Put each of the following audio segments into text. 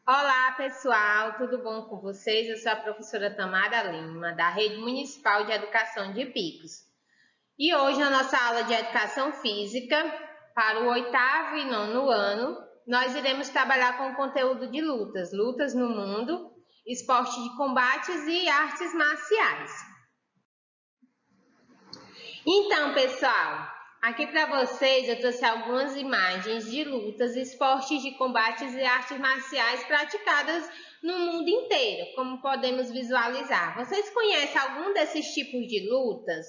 Olá, pessoal, tudo bom com vocês? Eu sou a professora Tamara Lima, da Rede Municipal de Educação de Picos. E hoje, na nossa aula de Educação Física, para o 8º e 9º ano, nós iremos trabalhar com o conteúdo de lutas no mundo, esporte de combates e artes marciais. Então, pessoal, aqui para vocês eu trouxe algumas imagens de lutas, esportes de combates e artes marciais praticadas no mundo inteiro, como podemos visualizar. Vocês conhecem algum desses tipos de lutas?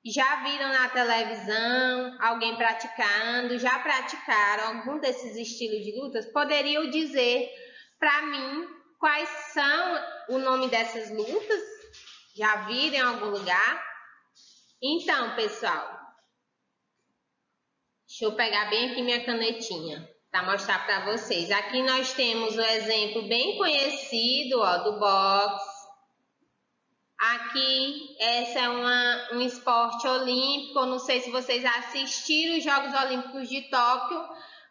Já viram na televisão alguém praticando? Já praticaram algum desses estilos de lutas? Poderiam dizer para mim quais são o nome dessas lutas? Já viram em algum lugar? Então, pessoal, deixa eu pegar bem aqui minha canetinha para mostrar para vocês. Aqui nós temos o exemplo bem conhecido do boxe. Aqui, essa é um esporte olímpico. Eu não sei se vocês assistiram os Jogos Olímpicos de Tóquio,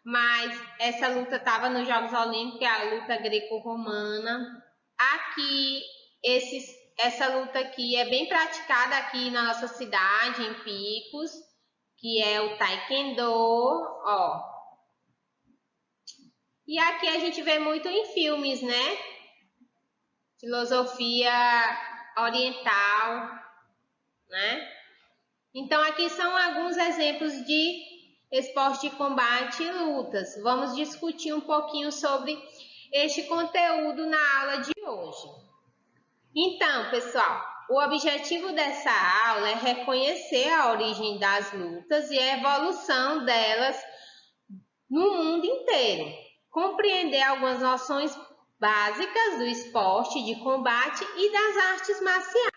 mas essa luta estava nos Jogos Olímpicos, é a luta greco-romana. Aqui, essa luta aqui é bem praticada aqui na nossa cidade, em Picos, que é o Taekwondo, ó. E aqui a gente vê muito em filmes, né? Filosofia oriental, né? Então aqui são alguns exemplos de esporte de combate e lutas. Vamos discutir um pouquinho sobre este conteúdo na aula de hoje. Então, pessoal, o objetivo dessa aula é reconhecer a origem das lutas e a evolução delas no mundo inteiro, compreender algumas noções básicas do esporte de combate e das artes marciais.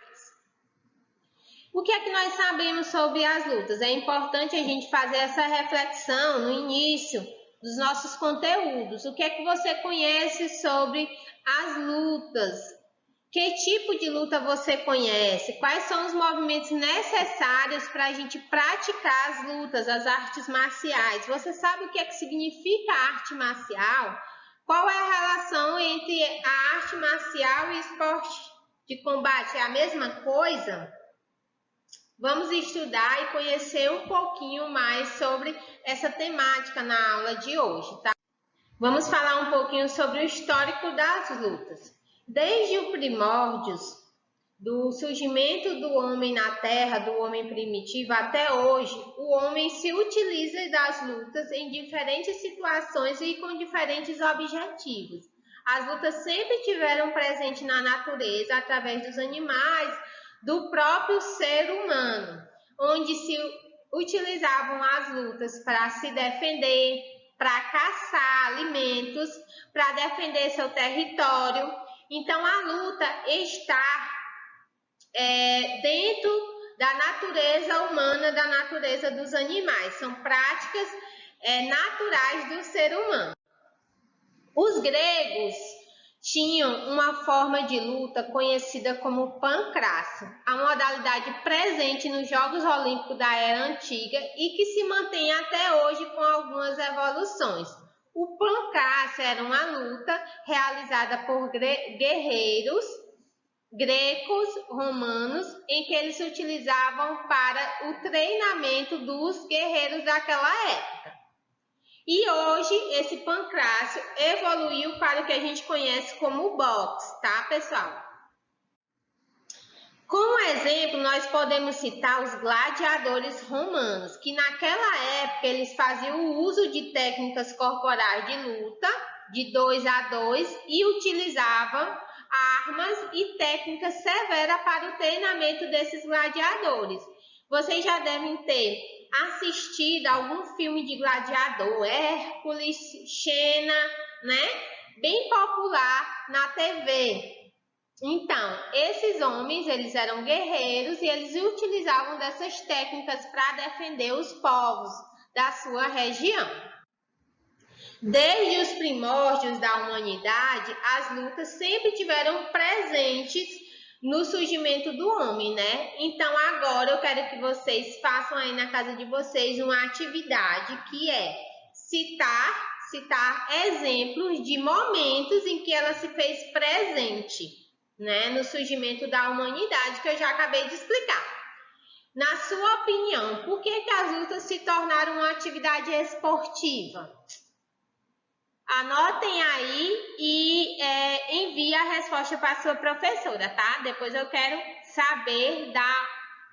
O que é que nós sabemos sobre as lutas? É importante a gente fazer essa reflexão no início dos nossos conteúdos. O que é que você conhece sobre as lutas? Que tipo de luta você conhece? Quais são os movimentos necessários para a gente praticar as lutas, as artes marciais? Você sabe o que é que significa arte marcial? Qual é a relação entre a arte marcial e esporte de combate? É a mesma coisa? Vamos estudar e conhecer um pouquinho mais sobre essa temática na aula de hoje, tá? Vamos falar um pouquinho sobre o histórico das lutas. Desde os primórdios do surgimento do homem na Terra, do homem primitivo, até hoje, o homem se utiliza das lutas em diferentes situações e com diferentes objetivos. As lutas sempre tiveram presente na natureza, através dos animais, do próprio ser humano, onde se utilizavam as lutas para se defender, para caçar alimentos, para defender seu território. Então, a luta está dentro da natureza humana, da natureza dos animais. São práticas naturais do ser humano. Os gregos tinham uma forma de luta conhecida como pancrácio, a modalidade presente nos Jogos Olímpicos da Era Antiga e que se mantém até hoje com algumas evoluções. O pancrácio era uma luta realizada por guerreiros gregos romanos, em que eles se utilizavam para o treinamento dos guerreiros daquela época. E hoje esse pancrácio evoluiu para o que a gente conhece como boxe, tá, pessoal? Como exemplo, nós podemos citar os gladiadores romanos, que naquela época eles faziam o uso de técnicas corporais de luta, de 2 a 2, e utilizavam armas e técnicas severas para o treinamento desses gladiadores. Vocês já devem ter assistido algum filme de gladiador, Hércules, Xena, né? Bem popular na TV. Então, esses homens, eles eram guerreiros e eles utilizavam dessas técnicas para defender os povos da sua região. Desde os primórdios da humanidade, as lutas sempre tiveram presentes no surgimento do homem, né? Então, agora eu quero que vocês façam aí na casa de vocês uma atividade que é citar citar exemplos de momentos em que ela se fez presente, né, no surgimento da humanidade, que eu já acabei de explicar. Na sua opinião, por que as lutas se tornaram uma atividade esportiva? Anotem aí e envie a resposta para a sua professora, tá? Depois eu quero saber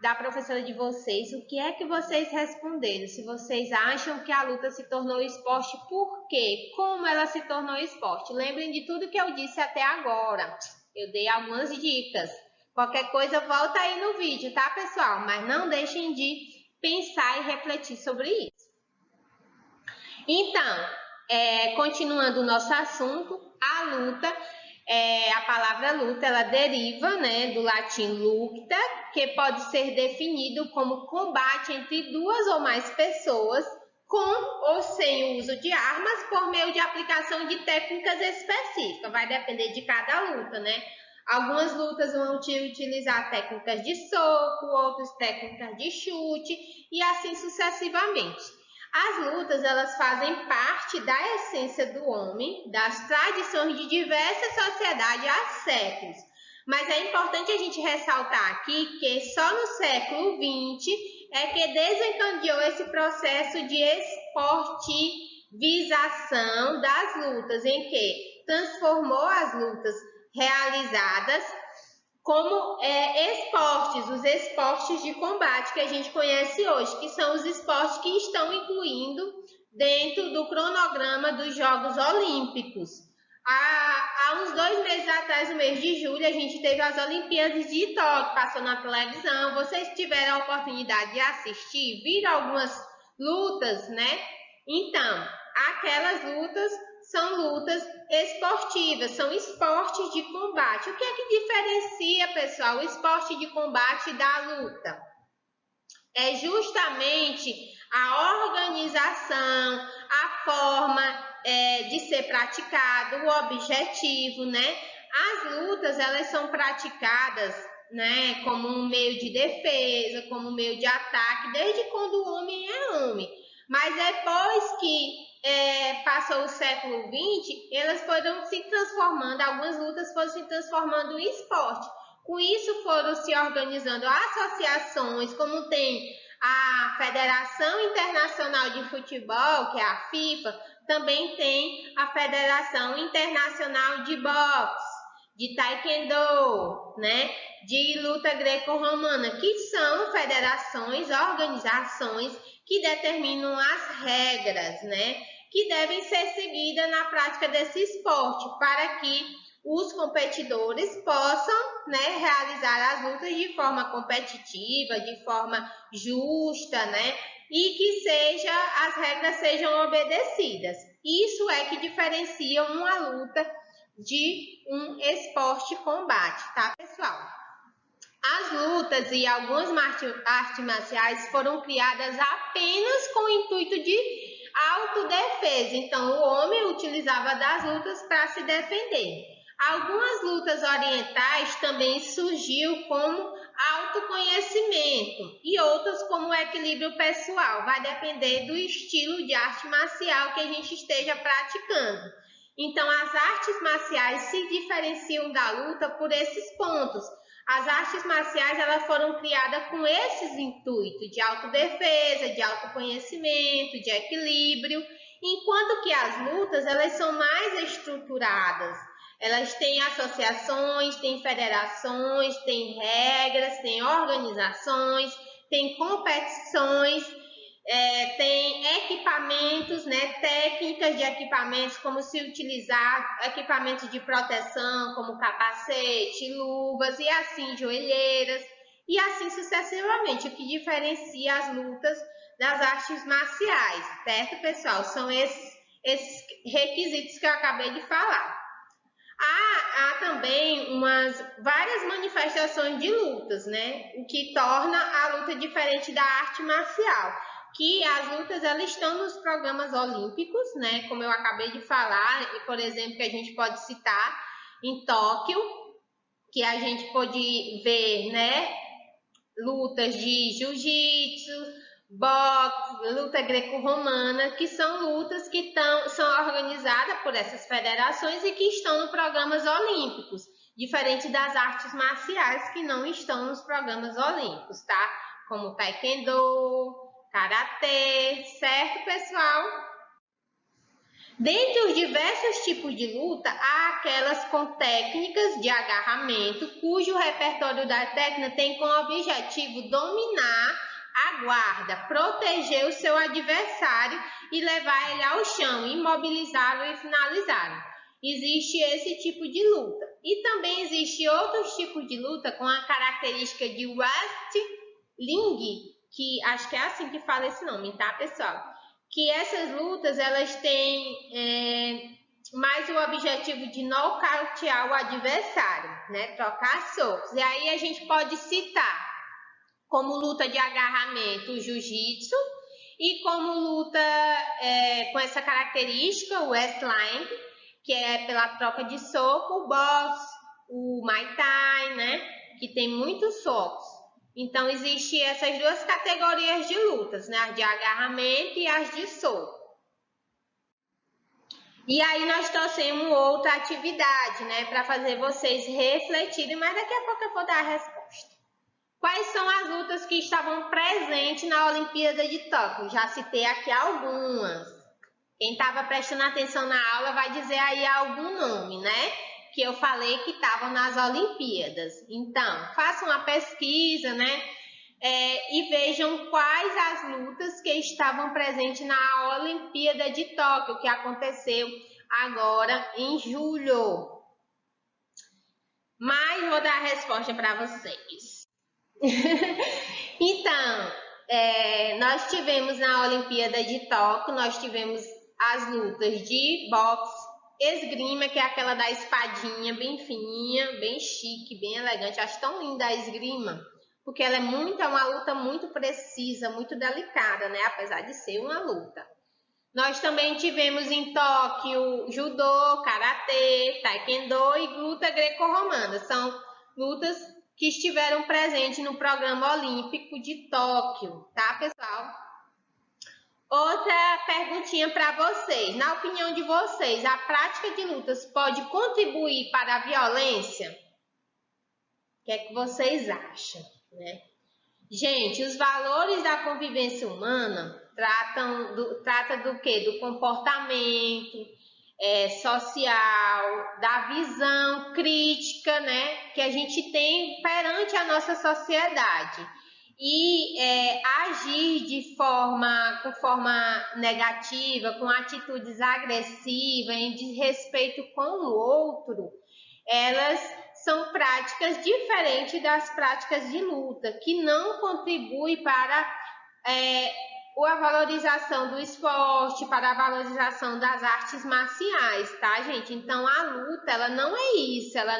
da professora de vocês o que é que vocês responderam. Se vocês acham que a luta se tornou esporte, por quê? Como ela se tornou esporte? Lembrem de tudo que eu disse até agora. Eu dei algumas dicas. Qualquer coisa, volta aí no vídeo, tá, pessoal? Mas não deixem de pensar e refletir sobre isso. Então, continuando o nosso assunto, a luta, a palavra luta, ela deriva, né, do latim lucta, que pode ser definido como combate entre duas ou mais pessoas, com ou sem o uso de armas, por meio de aplicação de técnicas específicas. Vai depender de cada luta, né? Algumas lutas vão utilizar técnicas de soco, outras técnicas de chute e assim sucessivamente. As lutas, elas fazem parte da essência do homem, das tradições de diversas sociedades há séculos. Mas é importante a gente ressaltar aqui que só no século XX é que desencadeou esse processo de esportivização das lutas, em que transformou as lutas realizadas como esportes, os esportes de combate que a gente conhece hoje, que são os esportes que estão incluindo dentro do cronograma dos Jogos Olímpicos. Há uns 2 meses atrás, no mês de julho, a gente teve as Olimpíadas de Tóquio, passou na televisão. Vocês tiveram a oportunidade de assistir, viram algumas lutas, né? Então, aquelas lutas são lutas esportivas, são esportes de combate. O que é que diferencia, pessoal, o esporte de combate da luta? É justamente a organização, a forma de ser praticado, o objetivo, né? As lutas, elas são praticadas, né, como um meio de defesa, como um meio de ataque, desde quando o homem é homem. Mas depois que passou o século XX, elas foram se transformando, algumas lutas foram se transformando em esporte. Com isso foram se organizando associações, como tem a Federação Internacional de Futebol, que é a FIFA, também tem a Federação Internacional de Boxe, de Taekwondo, né, de luta greco-romana, que são federações, organizações que determinam as regras, né, que devem ser seguidas na prática desse esporte, para que os competidores possam, né, realizar as lutas de forma competitiva, de forma justa, né, e que as regras sejam obedecidas. Isso é que diferencia uma luta de um esporte combate, tá, pessoal? As lutas e algumas artes marciais foram criadas apenas com o intuito de autodefesa. Então, o homem utilizava das lutas para se defender. Algumas lutas orientais também surgiu como autoconhecimento e outras como equilíbrio pessoal. Vai depender do estilo de arte marcial que a gente esteja praticando. Então, as artes marciais se diferenciam da luta por esses pontos. As artes marciais, elas foram criadas com esses intuitos de autodefesa, de autoconhecimento, de equilíbrio, enquanto que as lutas, elas são mais estruturadas. Elas têm associações, têm federações, têm regras, têm organizações, têm competições, tem equipamentos, né, técnicas de equipamentos, como se utilizar equipamentos de proteção, como capacete, luvas e assim, joelheiras, e assim sucessivamente, o que diferencia as lutas das artes marciais, certo, pessoal? São esses requisitos que eu acabei de falar. Há também várias manifestações de lutas, né, o que torna a luta diferente da arte marcial. Que as lutas, elas estão nos programas olímpicos, né, como eu acabei de falar, e por exemplo, que a gente pode citar em Tóquio, que a gente pode ver, né, lutas de jiu-jitsu, boxe, luta greco-romana, que são lutas que são organizadas por essas federações e que estão nos programas olímpicos, diferente das artes marciais que não estão nos programas olímpicos, tá? Como taekwondo, karatê, certo, pessoal? Dentre os diversos tipos de luta, há aquelas com técnicas de agarramento, cujo repertório da técnica tem como objetivo dominar a guarda, proteger o seu adversário e levar ele ao chão, imobilizá-lo e finalizá-lo. Existe esse tipo de luta. E também existe outros tipos de luta com a característica de wrestling, que acho que é assim que fala esse nome, tá, pessoal? Que essas lutas, elas têm mais o objetivo de nocautear o adversário, né? Trocar socos. E aí a gente pode citar como luta de agarramento o jiu-jitsu e como luta com essa característica, o wrestling, que é pela troca de soco, o boxe, o muay thai, né? Que tem muitos socos. Então, existem essas duas categorias de lutas, né? As de agarramento e as de soco. E aí nós trouxemos outra atividade, né? Para fazer vocês refletirem, mas daqui a pouco eu vou dar a resposta. Quais são as lutas que estavam presentes na Olimpíada de Tóquio? Já citei aqui algumas. Quem estava prestando atenção na aula vai dizer aí algum nome, né? Que eu falei que estavam nas Olimpíadas. Então, façam uma pesquisa, né? E vejam quais as lutas que estavam presentes na Olimpíada de Tóquio, que aconteceu agora em julho. Mas vou dar a resposta para vocês. Então, nós tivemos na Olimpíada de Tóquio, nós tivemos as lutas de boxe, esgrima, que é aquela da espadinha, bem fininha, bem chique, bem elegante. Acho tão linda a esgrima, porque ela é uma luta muito precisa, muito delicada, né? Apesar de ser uma luta. Nós também tivemos em Tóquio judô, karatê, taekwondo e luta greco-romana. São lutas que estiveram presentes no programa olímpico de Tóquio, tá, pessoal? Outra perguntinha para vocês. Na opinião de vocês, a prática de lutas pode contribuir para a violência? O que é que vocês acham, né? Gente, os valores da convivência humana trata do quê? Do comportamento social, da visão crítica, né, que a gente tem perante a nossa sociedade. E agir com forma negativa, com atitudes agressivas, em desrespeito com o outro, elas são práticas diferentes das práticas de luta, que não contribuem para a valorização do esporte, para a valorização das artes marciais, tá, gente? Então, a luta, ela não é isso, ela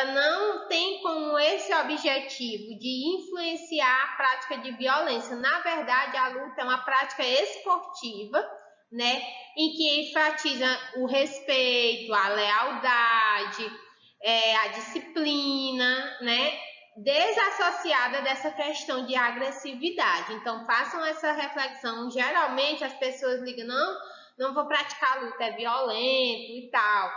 não tem como esse objetivo de influenciar a prática de violência. Na verdade, a luta é uma prática esportiva, né, em que enfatiza o respeito, a lealdade, a disciplina, né, desassociada dessa questão de agressividade. Então, façam essa reflexão. Geralmente, as pessoas ligam, não vou praticar luta, é violento e tal.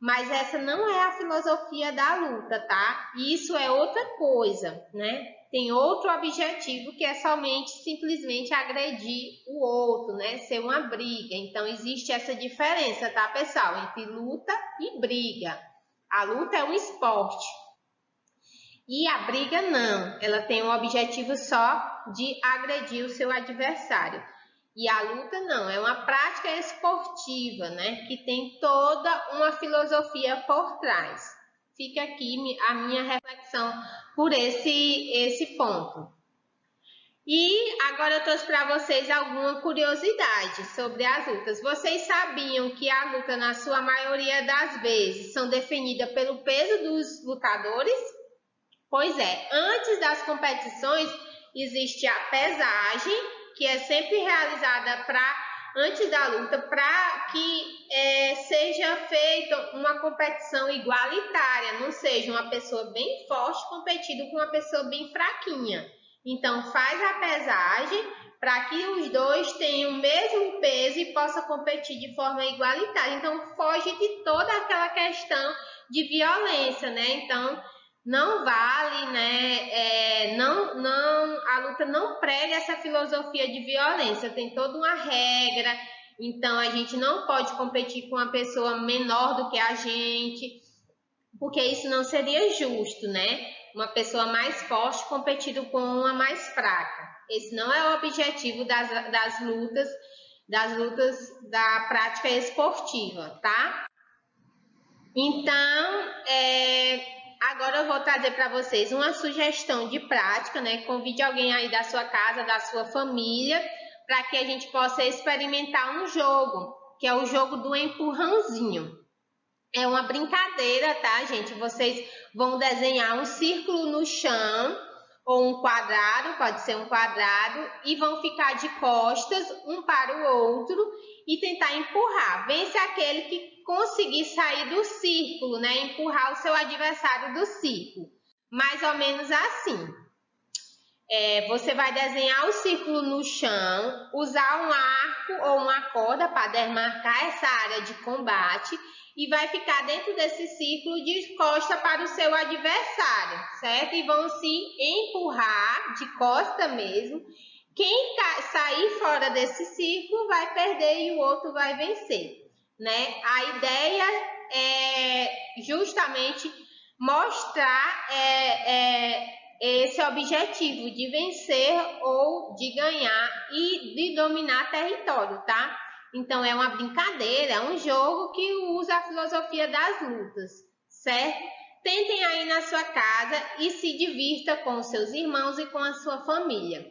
Mas essa não é a filosofia da luta, tá? Isso é outra coisa, né? Tem outro objetivo que é somente, simplesmente agredir o outro, né? Ser uma briga. Então, existe essa diferença, tá, pessoal? Entre luta e briga. A luta é um esporte. E a briga não. Ela tem um objetivo só de agredir o seu adversário. E a luta não, é uma prática esportiva, né? Que tem toda uma filosofia por trás. Fica aqui a minha reflexão por esse ponto. E agora eu trouxe para vocês alguma curiosidade sobre as lutas. Vocês sabiam que a luta, na sua maioria das vezes, são definidas pelo peso dos lutadores? Pois é, antes das competições existe a pesagem, que é sempre realizada antes da luta, para que seja feita uma competição igualitária, não seja uma pessoa bem forte competindo com uma pessoa bem fraquinha. Então, faz a pesagem para que os dois tenham o mesmo peso e possam competir de forma igualitária. Então, foge de toda aquela questão de violência, né? Então, não vale, né? A luta não prega essa filosofia de violência, tem toda uma regra. Então, a gente não pode competir com uma pessoa menor do que a gente, porque isso não seria justo, né? Uma pessoa mais forte competindo com uma mais fraca. Esse não é o objetivo das lutas da prática esportiva, tá? Então, agora eu vou trazer para vocês uma sugestão de prática, né? Convide alguém aí da sua casa, da sua família, para que a gente possa experimentar um jogo, que é o jogo do empurrãozinho. É uma brincadeira, tá, gente? Vocês vão desenhar um círculo no chão ou um quadrado, pode ser um quadrado, e vão ficar de costas um para o outro e tentar empurrar. Vence aquele que conseguir sair do círculo, né? Empurrar o seu adversário do círculo. Mais ou menos assim. Você vai desenhar o círculo no chão, usar um arco ou uma corda para demarcar essa área de combate e vai ficar dentro desse círculo de costa para o seu adversário, certo? E vão se empurrar de costa mesmo. Quem sair fora desse círculo vai perder e o outro vai vencer, né? A ideia é justamente mostrar esse objetivo de vencer ou de ganhar e de dominar território, tá? Então, é uma brincadeira, é um jogo que usa a filosofia das lutas, certo? Tentem aí na sua casa e se divirta com os seus irmãos e com a sua família.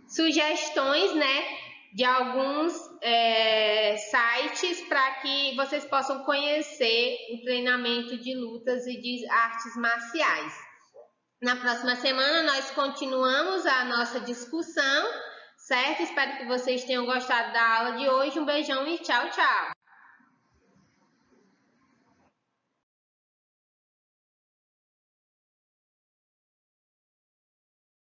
Sugestões, né, de alguns sites para que vocês possam conhecer o treinamento de lutas e de artes marciais. Na próxima semana nós continuamos a nossa discussão, certo? Espero que vocês tenham gostado da aula de hoje. Um beijão e tchau, tchau!